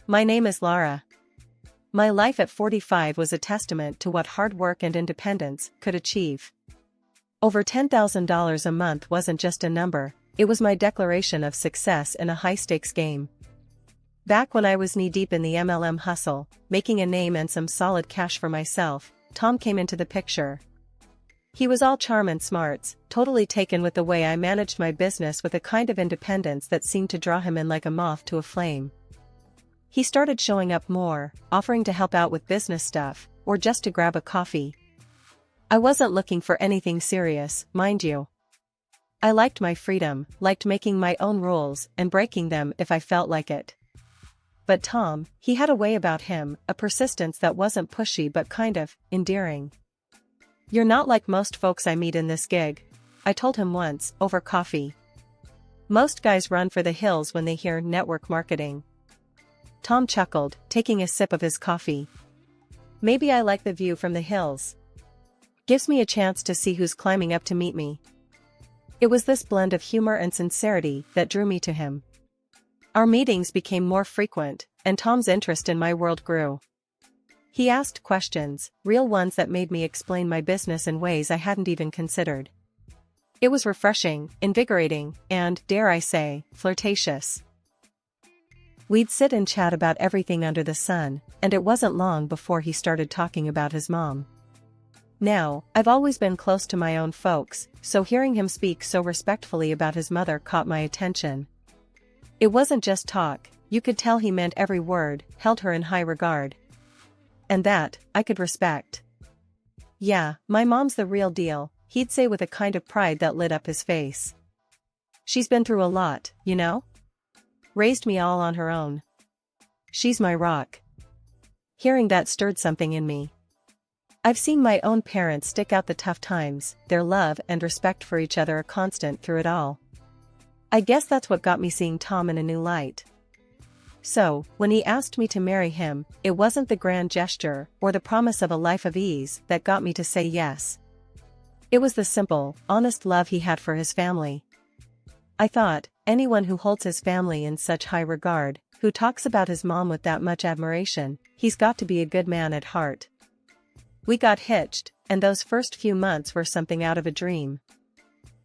My name is Lara. My life at 45 was a testament to what hard work and independence could achieve. Over $10,000 a month wasn't just a number, it was my declaration of success in a high-stakes game. Back when I was knee-deep in the MLM hustle, making a name and some solid cash for myself, Tom came into the picture. He was all charm and smarts, totally taken with the way I managed my business with a kind of independence that seemed to draw him in like a moth to a flame. He started showing up more, offering to help out with business stuff, or just to grab a coffee. I wasn't looking for anything serious, mind you. I liked my freedom, liked making my own rules and breaking them if I felt like it. But Tom, he had a way about him, a persistence that wasn't pushy but kind of endearing. "You're not like most folks I meet in this gig," I told him once, over coffee. "Most guys run for the hills when they hear network marketing." Tom chuckled, taking a sip of his coffee. "Maybe I like the view from the hills. Gives me a chance to see who's climbing up to meet me." It was this blend of humor and sincerity that drew me to him. Our meetings became more frequent, and Tom's interest in my world grew. He asked questions, real ones that made me explain my business in ways I hadn't even considered. It was refreshing, invigorating, and, dare I say, flirtatious. We'd sit and chat about everything under the sun, and it wasn't long before he started talking about his mom. Now, I've always been close to my own folks, so hearing him speak so respectfully about his mother caught my attention. It wasn't just talk, you could tell he meant every word, held her in high regard. And that, I could respect. "Yeah, my mom's the real deal," he'd say with a kind of pride that lit up his face. "She's been through a lot, you know? Raised me all on her own. She's my rock." Hearing that stirred something in me. I've seen my own parents stick out the tough times, their love and respect for each other a constant through it all. I guess that's what got me seeing Tom in a new light. So, when he asked me to marry him, it wasn't the grand gesture or the promise of a life of ease that got me to say yes. It was the simple, honest love he had for his family. I thought, anyone who holds his family in such high regard, who talks about his mom with that much admiration, he's got to be a good man at heart. We got hitched, and those first few months were something out of a dream.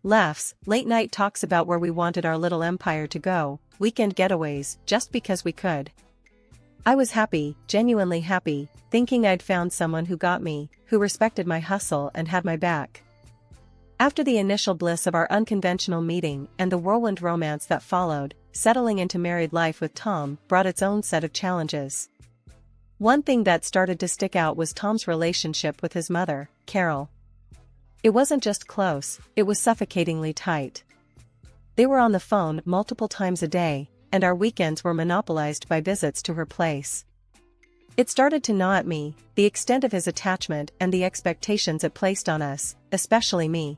Laughs, late-night talks about where we wanted our little empire to go, weekend getaways, just because we could. I was happy, genuinely happy, thinking I'd found someone who got me, who respected my hustle and had my back. After the initial bliss of our unconventional meeting and the whirlwind romance that followed, settling into married life with Tom brought its own set of challenges. One thing that started to stick out was Tom's relationship with his mother, Carol. It wasn't just close, it was suffocatingly tight. They were on the phone multiple times a day, and our weekends were monopolized by visits to her place. It started to gnaw at me, the extent of his attachment and the expectations it placed on us, especially me.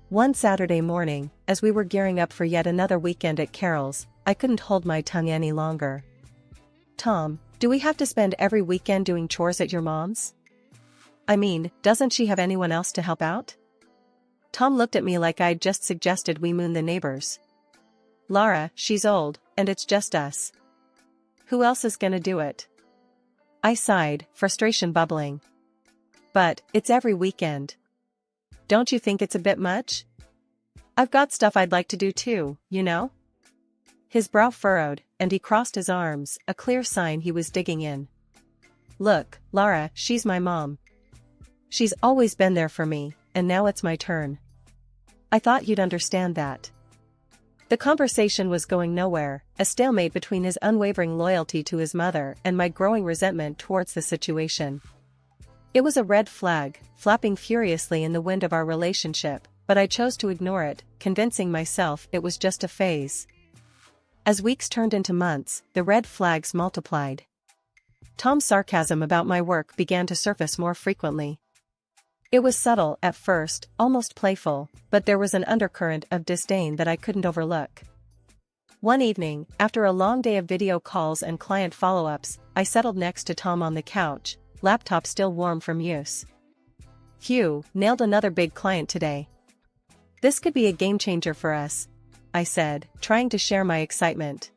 One Saturday morning, as we were gearing up for yet another weekend at Carol's, I couldn't hold my tongue any longer. "Tom, do we have to spend every weekend doing chores at your mom's? I mean, doesn't she have anyone else to help out?" Tom looked at me like I'd just suggested we moon the neighbors. "Lara, she's old, and it's just us. Who else is gonna do it?" I sighed, frustration bubbling. "But, it's every weekend. Don't you think it's a bit much? I've got stuff I'd like to do too, you know?" His brow furrowed, and he crossed his arms, a clear sign he was digging in. "Look, Lara, she's my mom. She's always been there for me, and now it's my turn. I thought you'd understand that." The conversation was going nowhere, a stalemate between his unwavering loyalty to his mother and my growing resentment towards the situation. It was a red flag, flapping furiously in the wind of our relationship, but I chose to ignore it, convincing myself it was just a phase. As weeks turned into months, the red flags multiplied. Tom's sarcasm about my work began to surface more frequently. It was subtle at first, almost playful, but there was an undercurrent of disdain that I couldn't overlook. One evening, after a long day of video calls and client follow-ups, I settled next to Tom on the couch, laptop still warm from use. "Phew, nailed another big client today. This could be a game changer for us," I said, trying to share my excitement.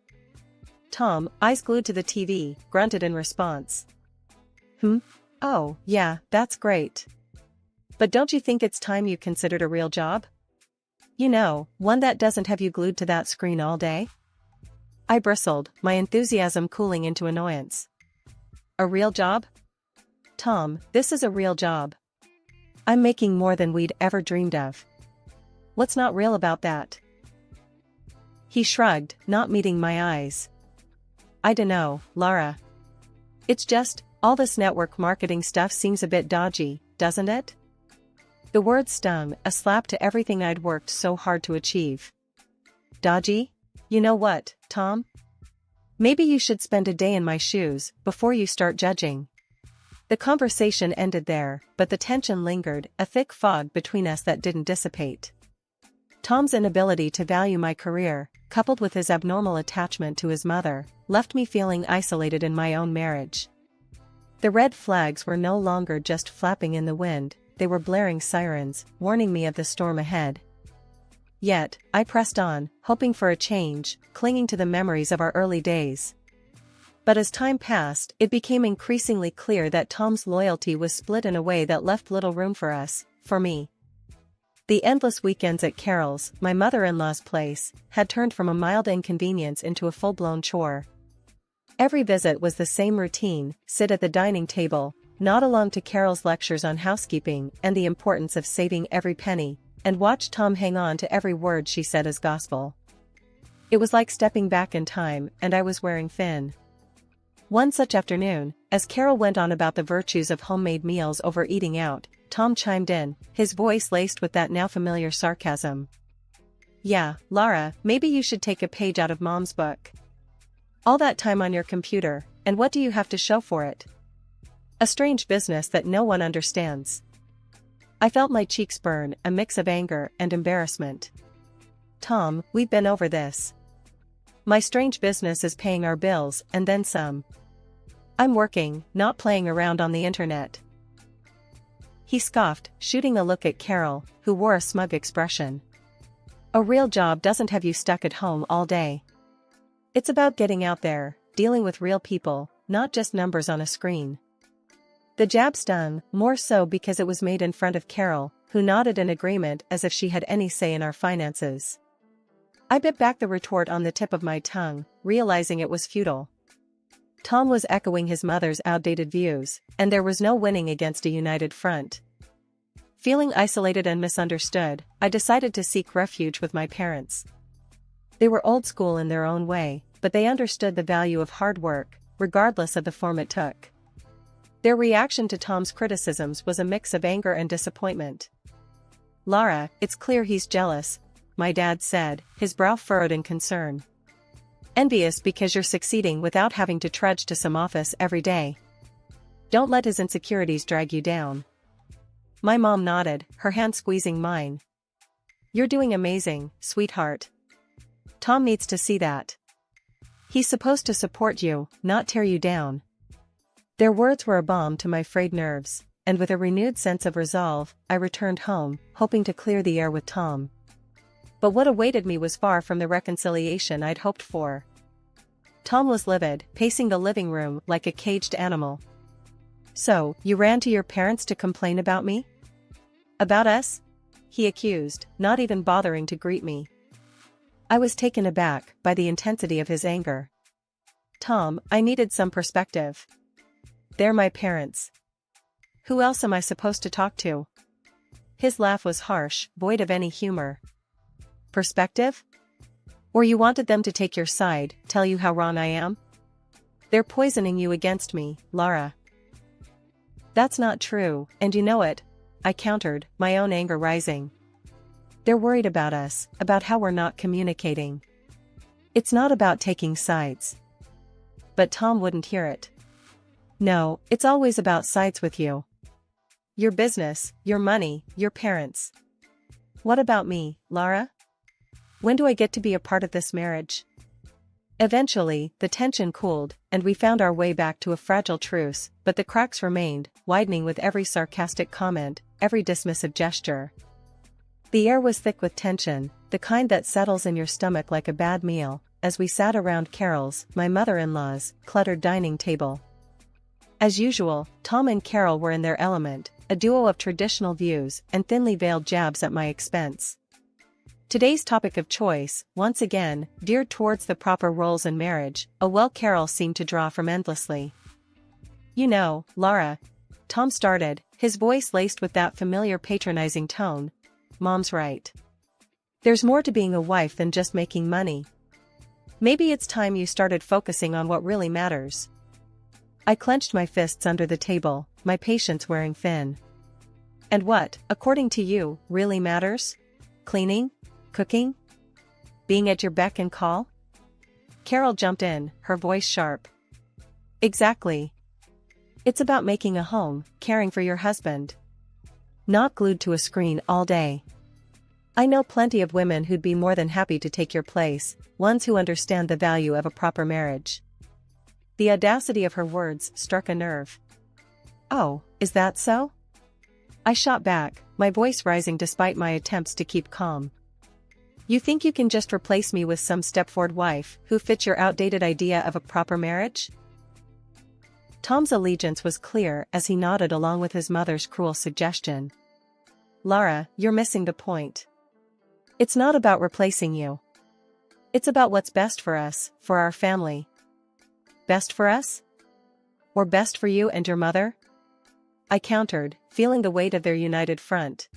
Tom, eyes glued to the TV, grunted in response. Oh, yeah, that's great. But don't you think it's time you considered a real job? You know, one that doesn't have you glued to that screen all day? I bristled, my enthusiasm cooling into annoyance. A real job? Tom, this is a real job. I'm making more than we'd ever dreamed of. What's not real about that? He shrugged, not meeting my eyes. I dunno, Lara. It's just, all this network marketing stuff seems a bit dodgy, doesn't it? The word stung, a slap to everything I'd worked so hard to achieve. Dodgy? You know what, Tom? Maybe you should spend a day in my shoes, before you start judging. The conversation ended there, but the tension lingered, a thick fog between us that didn't dissipate. Tom's inability to value my career, coupled with his abnormal attachment to his mother, left me feeling isolated in my own marriage. The red flags were no longer just flapping in the wind, they were blaring sirens, warning me of the storm ahead. Yet, I pressed on, hoping for a change, clinging to the memories of our early days. But as time passed, it became increasingly clear that Tom's loyalty was split in a way that left little room for us, for me. The endless weekends at Carol's, my mother-in-law's place, had turned from a mild inconvenience into a full-blown chore. Every visit was the same routine: sit at the dining table, nod along to Carol's lectures on housekeeping and the importance of saving every penny, and watch Tom hang on to every word she said as gospel. It was like stepping back in time, and I was wearing thin. One such afternoon, as Carol went on about the virtues of homemade meals over eating out, Tom chimed in, his voice laced with that now familiar sarcasm. Yeah, Lara, maybe you should take a page out of Mom's book. All that time on your computer, and what do you have to show for it? A strange business that no one understands. I felt my cheeks burn, a mix of anger and embarrassment. Tom, we've been over this. My strange business is paying our bills, and then some. I'm working, not playing around on the internet. He scoffed, shooting a look at Carol, who wore a smug expression. A real job doesn't have you stuck at home all day. It's about getting out there, dealing with real people, not just numbers on a screen. The jab stung, more so because it was made in front of Carol, who nodded in agreement as if she had any say in our finances. I bit back the retort on the tip of my tongue, realizing it was futile. Tom was echoing his mother's outdated views, and there was no winning against a united front. Feeling isolated and misunderstood, I decided to seek refuge with my parents. They were old school in their own way, but they understood the value of hard work, regardless of the form it took. Their reaction to Tom's criticisms was a mix of anger and disappointment. Lara, it's clear he's jealous, my dad said, his brow furrowed in concern. Envious because you're succeeding without having to trudge to some office every day. Don't let his insecurities drag you down. My mom nodded, her hand squeezing mine. You're doing amazing, sweetheart. Tom needs to see that. He's supposed to support you, not tear you down. Their words were a balm to my frayed nerves, and with a renewed sense of resolve, I returned home, hoping to clear the air with Tom. But what awaited me was far from the reconciliation I'd hoped for. Tom was livid, pacing the living room like a caged animal. So, you ran to your parents to complain about me? About us? He accused, not even bothering to greet me. I was taken aback by the intensity of his anger. Tom, I needed some perspective. They're my parents. Who else am I supposed to talk to? His laugh was harsh, void of any humor. Perspective? Or you wanted them to take your side, tell you how wrong I am? They're poisoning you against me, Lara. That's not true, and you know it, I countered, my own anger rising. They're worried about us, about how we're not communicating. It's not about taking sides. But Tom wouldn't hear it. No, it's always about sides with you. Your business, your money, your parents. What about me, Lara? When do I get to be a part of this marriage? Eventually, the tension cooled, and we found our way back to a fragile truce, but the cracks remained, widening with every sarcastic comment, every dismissive gesture. The air was thick with tension, the kind that settles in your stomach like a bad meal, as we sat around Carol's, my mother-in-law's, cluttered dining table. As usual, Tom and Carol were in their element, a duo of traditional views and thinly veiled jabs at my expense. Today's topic of choice, once again, geared towards the proper roles in marriage, a well Carol seemed to draw from endlessly. You know, Laura, Tom started, his voice laced with that familiar patronizing tone. Mom's right. There's more to being a wife than just making money. Maybe it's time you started focusing on what really matters. I clenched my fists under the table, my patience wearing thin. And what, according to you, really matters? Cleaning? Cooking? Being at your beck and call? Carol jumped in, her voice sharp. Exactly. It's about making a home, caring for your husband. Not glued to a screen all day. I know plenty of women who'd be more than happy to take your place, ones who understand the value of a proper marriage. The audacity of her words struck a nerve. Oh, is that so? I shot back, my voice rising despite my attempts to keep calm. You think you can just replace me with some stepford wife who fits your outdated idea of a proper marriage? Tom's allegiance was clear as he nodded along with his mother's cruel suggestion. Laura, you're missing the point. It's not about replacing you. It's about what's best for us, for our family. Best for us? Or best for you and your mother? I countered, feeling the weight of their united front.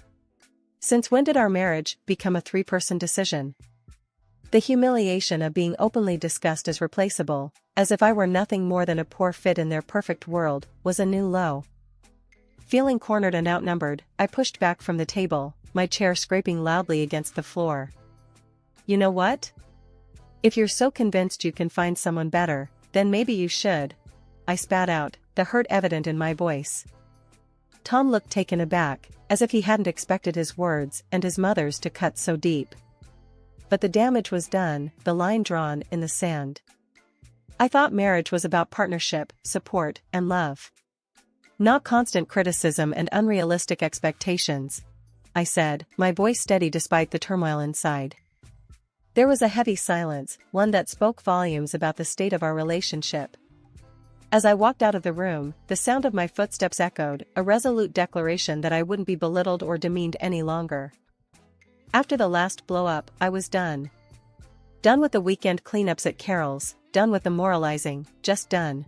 Since when did our marriage become a three-person decision? The humiliation of being openly discussed as replaceable, as if I were nothing more than a poor fit in their perfect world, was a new low. Feeling cornered and outnumbered, I pushed back from the table, my chair scraping loudly against the floor. You know what? If you're so convinced you can find someone better, then maybe you should. I spat out, the hurt evident in my voice. Tom looked taken aback, as if he hadn't expected his words and his mother's to cut so deep. But the damage was done, the line drawn in the sand. I thought marriage was about partnership, support, and love. Not constant criticism and unrealistic expectations, I said, my voice steady despite the turmoil inside. There was a heavy silence, one that spoke volumes about the state of our relationship. As I walked out of the room, the sound of my footsteps echoed, a resolute declaration that I wouldn't be belittled or demeaned any longer. After the last blow-up, I was done. Done with the weekend cleanups at Carol's, done with the moralizing, just done.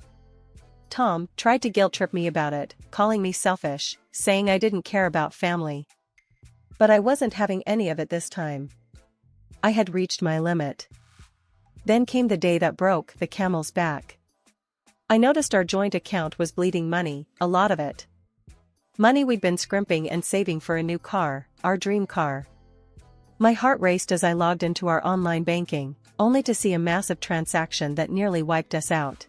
Tom tried to guilt-trip me about it, calling me selfish, saying I didn't care about family. But I wasn't having any of it this time. I had reached my limit. Then came the day that broke the camel's back. I noticed our joint account was bleeding money, a lot of it. Money we'd been scrimping and saving for a new car, our dream car. My heart raced as I logged into our online banking, only to see a massive transaction that nearly wiped us out.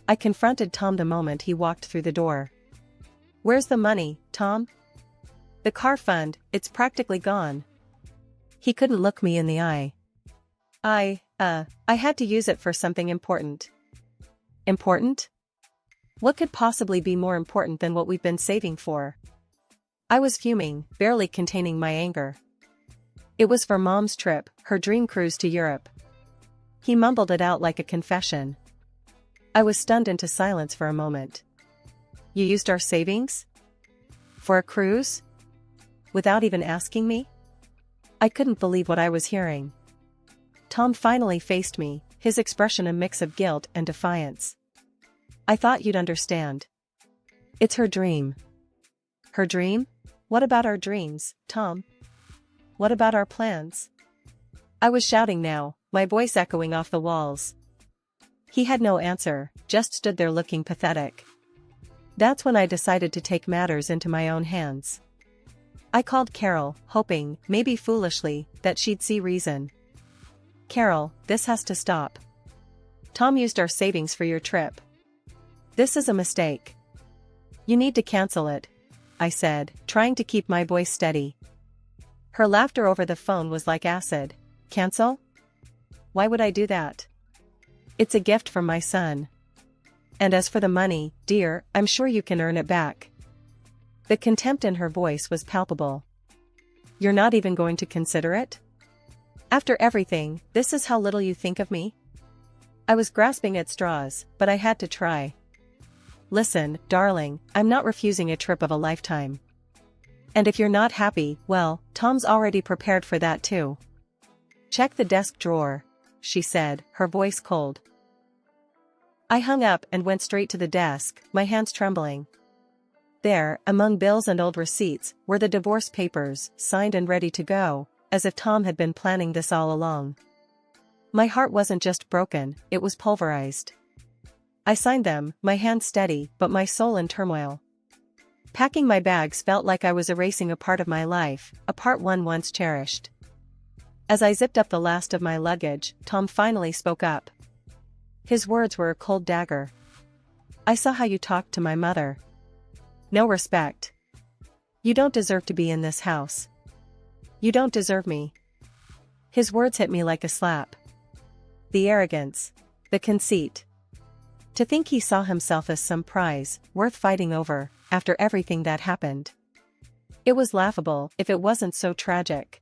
I confronted Tom the moment he walked through the door. Where's the money, Tom? The car fund, it's practically gone. He couldn't look me in the eye. I had to use it for something important. Important? What could possibly be more important than what we've been saving for? I was fuming, barely containing my anger. It was for Mom's trip, her dream cruise to Europe. He mumbled it out like a confession. I was stunned into silence for a moment. You used our savings? For a cruise? Without even asking me? I couldn't believe what I was hearing. Tom finally faced me, his expression a mix of guilt and defiance. I thought you'd understand. It's her dream. Her dream? What about our dreams, Tom? What about our plans? I was shouting now, my voice echoing off the walls. He had no answer, just stood there looking pathetic. That's when I decided to take matters into my own hands. I called Carol, hoping, maybe foolishly, that she'd see reason. Carol, this has to stop. Tom used our savings for your trip. This is a mistake. You need to cancel it, I said, trying to keep my voice steady. Her laughter over the phone was like acid. Cancel? Why would I do that? It's a gift from my son. And as for the money, dear, I'm sure you can earn it back. The contempt in her voice was palpable. You're not even going to consider it? After everything, this is how little you think of me? I was grasping at straws, but I had to try. Listen, darling, I'm not refusing a trip of a lifetime. And if you're not happy, well, Tom's already prepared for that too. Check the desk drawer, she said, her voice cold. I hung up and went straight to the desk, my hands trembling. There, among bills and old receipts, were the divorce papers, signed and ready to go, as if Tom had been planning this all along. My heart wasn't just broken, it was pulverized. I signed them, my hands steady, but my soul in turmoil. Packing my bags felt like I was erasing a part of my life, a part one once cherished. As I zipped up the last of my luggage, Tom finally spoke up. His words were a cold dagger. I saw how you talked to my mother. No respect. You don't deserve to be in this house. You don't deserve me. His words hit me like a slap. The arrogance. The conceit. To think he saw himself as some prize, worth fighting over, after everything that happened. It was laughable, if it wasn't so tragic.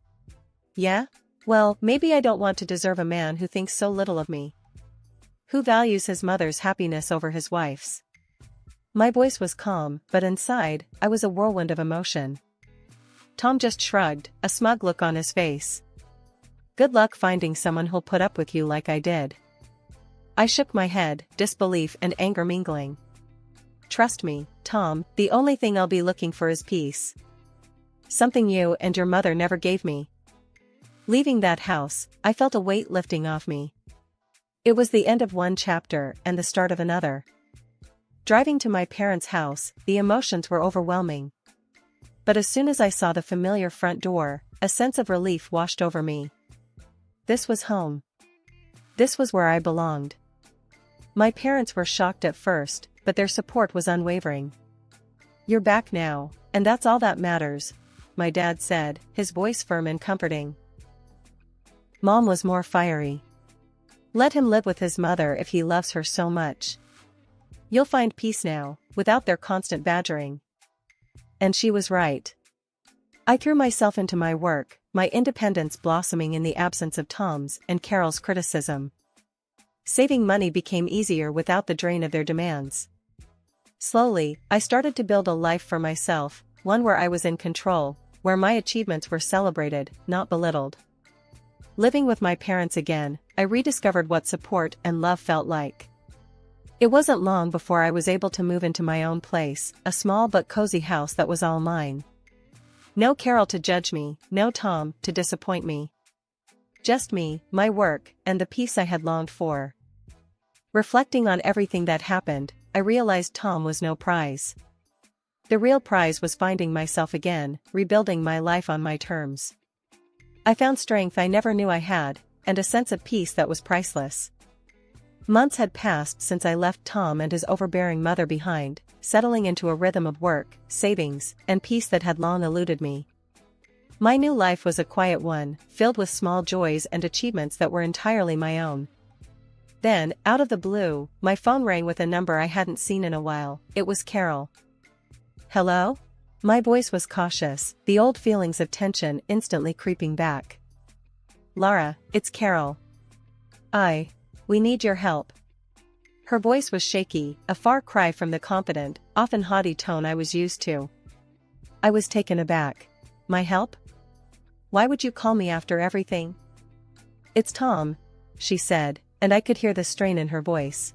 Yeah? Well, maybe I don't want to deserve a man who thinks so little of me. Who values his mother's happiness over his wife's. My voice was calm, but inside, I was a whirlwind of emotion. Tom just shrugged, a smug look on his face. Good luck finding someone who'll put up with you like I did. I shook my head, disbelief and anger mingling. Trust me, Tom, the only thing I'll be looking for is peace. Something you and your mother never gave me. Leaving that house, I felt a weight lifting off me. It was the end of one chapter and the start of another. Driving to my parents' house, the emotions were overwhelming. But as soon as I saw the familiar front door, a sense of relief washed over me. This was home. This was where I belonged. My parents were shocked at first, but their support was unwavering. You're back now, and that's all that matters, my dad said, his voice firm and comforting. Mom was more fiery. Let him live with his mother if he loves her so much. You'll find peace now, without their constant badgering. And she was right. I threw myself into my work, my independence blossoming in the absence of Tom's and Carol's criticism. Saving money became easier without the drain of their demands. Slowly, I started to build a life for myself, one where I was in control, where my achievements were celebrated, not belittled. Living with my parents again, I rediscovered what support and love felt like. It wasn't long before I was able to move into my own place, a small but cozy house that was all mine. No Carol to judge me, no Tom to disappoint me. Just me, my work, and the peace I had longed for. Reflecting on everything that happened, I realized Tom was no prize. The real prize was finding myself again, rebuilding my life on my terms. I found strength I never knew I had, and a sense of peace that was priceless. Months had passed since I left Tom and his overbearing mother behind, settling into a rhythm of work, savings, and peace that had long eluded me. My new life was a quiet one, filled with small joys and achievements that were entirely my own. Then, out of the blue, my phone rang with a number I hadn't seen in a while. It was Carol. Hello? My voice was cautious, the old feelings of tension instantly creeping back. Lara, it's Carol. We need your help. Her voice was shaky, a far cry from the confident, often haughty tone I was used to. I was taken aback. My help? Why would you call me after everything? It's Tom, she said, and I could hear the strain in her voice.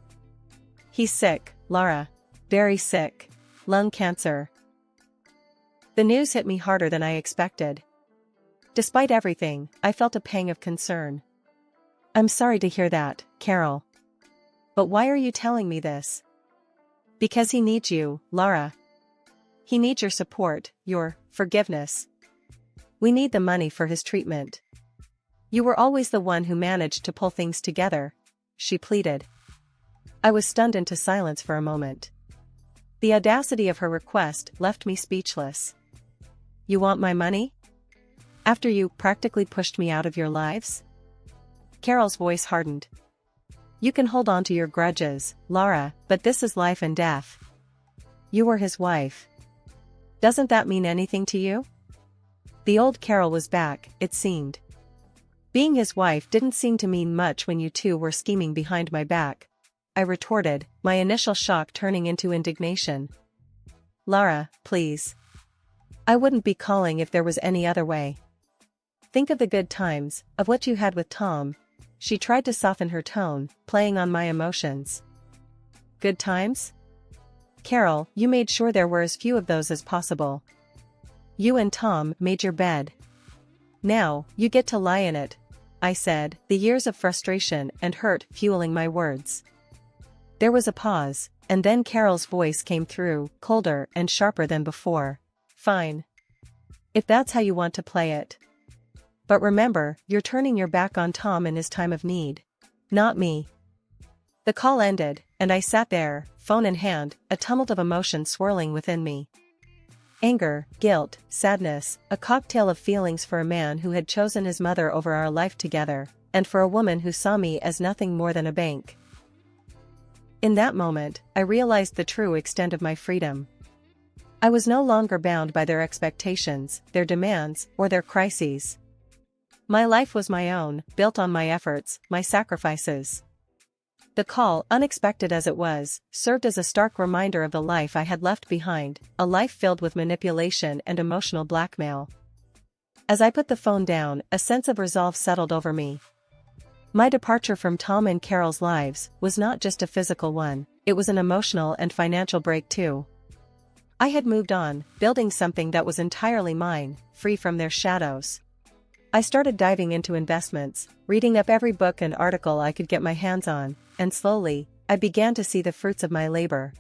He's sick, Lara. Very sick. Lung cancer. The news hit me harder than I expected. Despite everything, I felt a pang of concern. I'm sorry to hear that, Carol. But why are you telling me this? Because he needs you, Lara. He needs your support, your forgiveness. We need the money for his treatment. You were always the one who managed to pull things together, she pleaded. I was stunned into silence for a moment. The audacity of her request left me speechless. You want my money? After you practically pushed me out of your lives? Carol's voice hardened. You can hold on to your grudges, Lara, but this is life and death. You were his wife. Doesn't that mean anything to you? The old Carol was back, it seemed. Being his wife didn't seem to mean much when you two were scheming behind my back, I retorted, my initial shock turning into indignation. Lara, please. I wouldn't be calling if there was any other way. Think of the good times, of what you had with Tom. She tried to soften her tone, playing on my emotions. Good times? Carol, you made sure there were as few of those as possible. You and Tom made your bed. Now, you get to lie in it, I said, the years of frustration and hurt fueling my words. There was a pause, and then Carol's voice came through, colder and sharper than before. Fine. If that's how you want to play it. But remember, you're turning your back on Tom in his time of need. Not me. The call ended, and I sat there, phone in hand, a tumult of emotion swirling within me. Anger, guilt, sadness, a cocktail of feelings for a man who had chosen his mother over our life together, and for a woman who saw me as nothing more than a bank. In that moment, I realized the true extent of my freedom. I was no longer bound by their expectations, their demands, or their crises. My life was my own, built on my efforts, my sacrifices. The call, unexpected as it was, served as a stark reminder of the life I had left behind, a life filled with manipulation and emotional blackmail. As I put the phone down, a sense of resolve settled over me. My departure from Tom and Carol's lives was not just a physical one, it was an emotional and financial break too. I had moved on, building something that was entirely mine, free from their shadows. I started diving into investments, reading up every book and article I could get my hands on, and slowly, I began to see the fruits of my labor.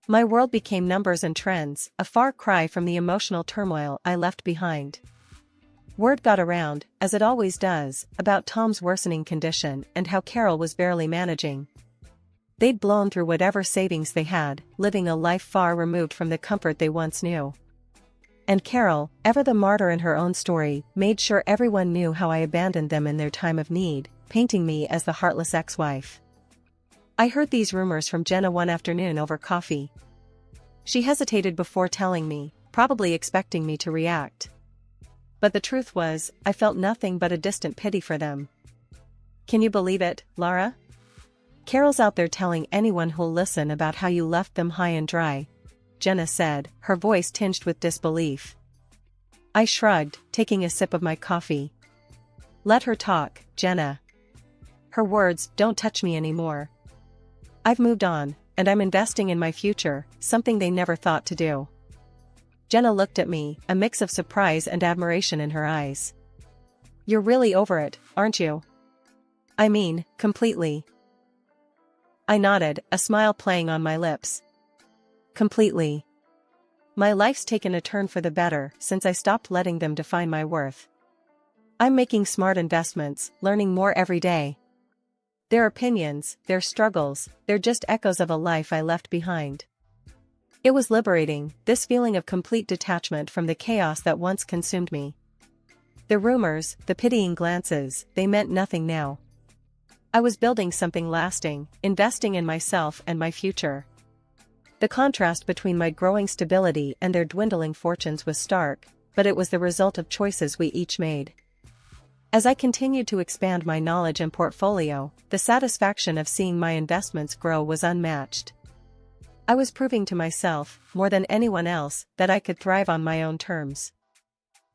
My world became numbers and trends, a far cry from the emotional turmoil I left behind. Word got around, as it always does, about Tom's worsening condition and how Carol was barely managing. They'd blown through whatever savings they had, living a life far removed from the comfort they once knew. And Carol, ever the martyr in her own story, made sure everyone knew how I abandoned them in their time of need, painting me as the heartless ex-wife. I heard these rumors from Jenna one afternoon over coffee. She hesitated before telling me, probably expecting me to react. But the truth was, I felt nothing but a distant pity for them. Can you believe it, Lara? Carol's out there telling anyone who'll listen about how you left them high and dry, Jenna said, her voice tinged with disbelief. I shrugged, taking a sip of my coffee. Let her talk, Jenna. Her words don't touch me anymore. I've moved on, and I'm investing in my future, something they never thought to do. Jenna looked at me, a mix of surprise and admiration in her eyes. You're really over it, aren't you? I mean, completely. I nodded, a smile playing on my lips. Completely. My life's taken a turn for the better since I stopped letting them define my worth. I'm making smart investments, learning more every day. Their opinions, their struggles, they're just echoes of a life I left behind. It was liberating, this feeling of complete detachment from the chaos that once consumed me. The rumors, the pitying glances, they meant nothing now. I was building something lasting, investing in myself and my future. The contrast between my growing stability and their dwindling fortunes was stark, but it was the result of choices we each made. As I continued to expand my knowledge and portfolio, the satisfaction of seeing my investments grow was unmatched. I was proving to myself, more than anyone else, that I could thrive on my own terms.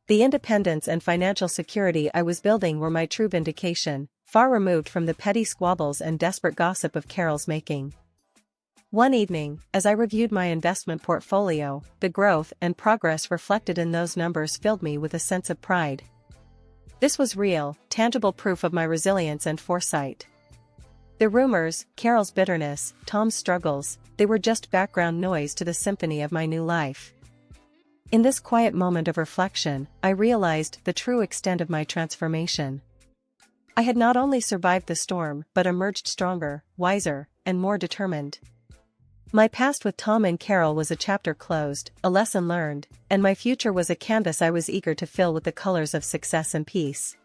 The independence and financial security I was building were my true vindication, far removed from the petty squabbles and desperate gossip of Carol's making. One evening, as I reviewed my investment portfolio, the growth and progress reflected in those numbers filled me with a sense of pride. This was real, tangible proof of my resilience and foresight. The rumors, Carol's bitterness, Tom's struggles, they were just background noise to the symphony of my new life. In this quiet moment of reflection, I realized the true extent of my transformation. I had not only survived the storm but emerged stronger, wiser, and more determined. My past with Tom and Carol was a chapter closed, a lesson learned, and my future was a canvas I was eager to fill with the colors of success and peace.